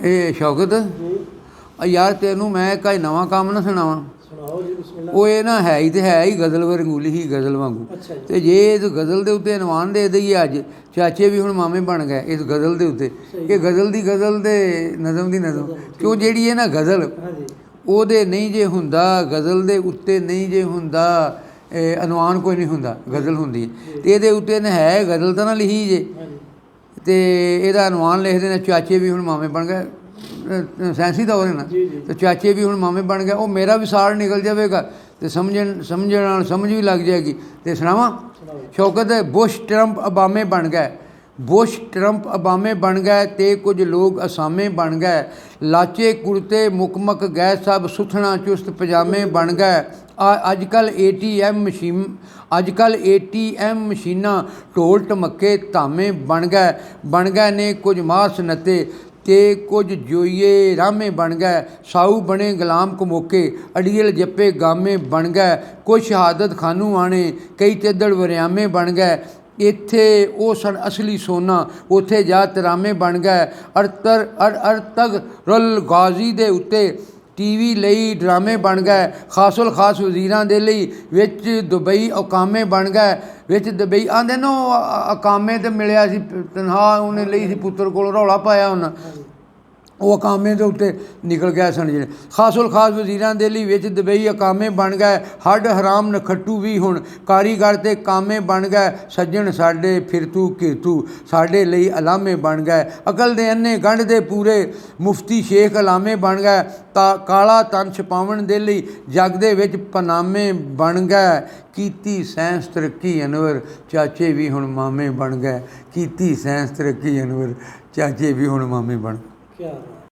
ਇਹ ਸ਼ੌਕਤ ਯਾਰ ਤੈਨੂੰ ਮੈਂ ਕੋਈ ਨਵਾਂ ਕੰਮ ਨਾ ਸੁਣਾਵਾਂ। ਉਹ ਇਹ ਨਾ ਹੈ ਹੀ ਗਜ਼ਲ ਵਰਗੂਲੀ ਹੀ ਗਜ਼ਲ ਵਾਂਗੂ। ਅਤੇ ਜੇ ਇਸ ਗਜ਼ਲ ਦੇ ਉੱਤੇ ਅਨਵਾਨ ਦੇ ਦਈਏ ਅੱਜ ਚਾਚੇ ਵੀ ਹੁਣ ਮਾਮੇ ਬਣ ਗਏ ਇਸ ਗਜ਼ਲ ਦੇ ਉੱਤੇ। ਇਹ ਗਜ਼ਲ ਦੀ ਗਜ਼ਲ ਅਤੇ ਨਜ਼ਮ ਦੀ ਨਜ਼ਮ, ਕਿਉਂ ਜਿਹੜੀ ਹੈ ਨਾ ਗਜ਼ਲ ਉਹਦੇ ਨਹੀਂ ਜੇ ਹੁੰਦਾ, ਗਜ਼ਲ ਦੇ ਉੱਤੇ ਨਹੀਂ ਜੇ ਹੁੰਦਾ ਅਨੁਮਾਨ ਕੋਈ ਨਹੀਂ ਹੁੰਦਾ, ਗਜ਼ਲ ਹੁੰਦੀ ਹੈ। ਅਤੇ ਇਹਦੇ ਉੱਤੇ ਨਾ ਹੈ ਗਜ਼ਲ ਤਾਂ ਨਾ ਲਿਖੀ ਜੇ ਅਤੇ ਇਹਦਾ ਅਨੁਮਾਨ ਲਿਖਦੇ ਨੇ ਚਾਚੇ ਵੀ ਹੁਣ ਮਾਮੇ ਬਣ ਗਏ। ਸਾਇੰਸੀ ਦੌਰ ਹੈ ਨਾ, ਅਤੇ ਚਾਚੇ ਵੀ ਹੁਣ ਮਾਮੇ ਬਣ ਗਏ। ਉਹ ਮੇਰਾ ਵੀ ਸਾੜ ਨਿਕਲ ਜਾਵੇਗਾ ਅਤੇ ਸਮਝਣ ਨਾਲ ਸਮਝ ਵੀ ਲੱਗ ਜਾਏਗੀ। ਅਤੇ ਸੁਣਾਵਾਂ ਸ਼ੌਕਤ ਬੁਸ਼ ਟਰੰਪ ਅਬਾਮੇ ਬਣ ਗਏ, ਬੁਸ਼ ਟਰੰਪ ਅਬਾਮੇ ਬਣ ਗਏ ਅਤੇ ਕੁਝ ਲੋਕ ਅਸਾਮੇ ਬਣ ਗਏ। ਲਾਚੇ ਕੁੜਤੇ ਮੁੱਕ ਗਏ ਸਭ ਸੁਥਣਾ ਚੁਸਤ ਪਜਾਮੇ ਬਣ ਗਏ। ਅੱਜ ਕੱਲ੍ਹ ATM ਮਸ਼ੀਨਾਂ ਢੋਲ ਢਮੱਕੇ ਧਾਮੇ ਬਣ ਗਏ ਨੇ। ਕੁਝ ਮਾਸ ਨੱਤੇ ਅਤੇ ਕੁਝ ਜੋਈਏ ਰਾਮੇ ਬਣ ਗਏ। ਸਾਊ ਬਣੇ ਗੁਲਾਮ ਕਮੋਕੇ ਅੜੀਅਲ ਜੱਪੇ ਗਾਮੇ ਬਣ ਗਏ। ਕੁਝ ਸ਼ਹਾਦਤ ਖਾਨੂ ਆਣੇ ਕਈ ਚੱਦੜ ਵਰਿਆਮੇ ਬਣ ਗਏ। ਇੱਥੇ ਉਹ ਸਨ ਅਸਲੀ ਸੋਨਾ ਉੱਥੇ ਜਾ ਤਰਾਮੇ ਬਣ ਗਏ। ਅਰਤਗਰਲ ਗਾਜ਼ੀ ਦੇ ਉੱਤੇ TV ਲਈ ਡਰਾਮੇ ਬਣ ਗਏ। ਖਾਸੁਲ ਖਾਸ ਵਜ਼ੀਰਾਂ ਦੇ ਲਈ ਵਿੱਚ ਦੁਬਈ ਅਕਾਮੇ ਬਣ ਗਏ। ਵਿੱਚ ਦੁਬਈ ਆਉਂਦੇ ਨਾ ਉਹ ਅਕਾਮੇ 'ਤੇ ਮਿਲਿਆ ਸੀ ਤਨਖਾਹ ਉਹਨੇ ਲਈ ਸੀ ਪੁੱਤਰ ਕੋਲ, ਰੌਲਾ ਪਾਇਆ ਉਹਨਾਂ, ਉਹ ਅਕਾਮੇ ਦੇ ਉੱਤੇ ਨਿਕਲ ਗਏ ਸਨ ਜਿਹੜੇ। ਖਾਸੁਲ ਖਾਸ ਵਜ਼ੀਰਾਂ ਦੇ ਲਈ ਵਿੱਚ ਦੁਬਈ ਅਕਾਮੇ ਬਣ ਗਏ। ਹੱਡ ਹਰਾਮ ਨਖੱਟੂ ਵੀ ਹੁਣ ਕਾਰੀਗਰ ਅਤੇ ਕਾਮੇ ਬਣ ਗਏ। ਸੱਜਣ ਸਾਡੇ ਫਿਰਤੂ ਕਿਰਤੂ ਸਾਡੇ ਲਈ ਅਲਾਮੇ ਬਣ ਗਏ। ਅਕਲ ਦੇ ਅੰਨੇ ਗੰਢ ਦੇ ਪੂਰੇ ਮੁਫਤੀ ਸ਼ੇਖ ਅਲਾਮੇ ਬਣ ਗਏ। ਕਾਲਾ ਧਨ ਛਪਾਉਣ ਦੇ ਲਈ ਜੱਗ ਦੇ ਵਿੱਚ ਪਨਾਮੇ ਬਣ ਗਏ। ਕੀਤੀ ਸਾਇੰਸ ਤਰੱਕੀ ਅਨਵਰ ਚਾਚੇ ਵੀ ਹੁਣ ਮਾਮੇ ਬਣ ਗਏ। ਕੀਤੀ ਸਾਇੰਸ ਤਰੱਕੀ ਅਨਵਰ ਚਾਚੇ ਵੀ ਹੁਣ ਮਾਮੇ ਬਣ ਗਏ।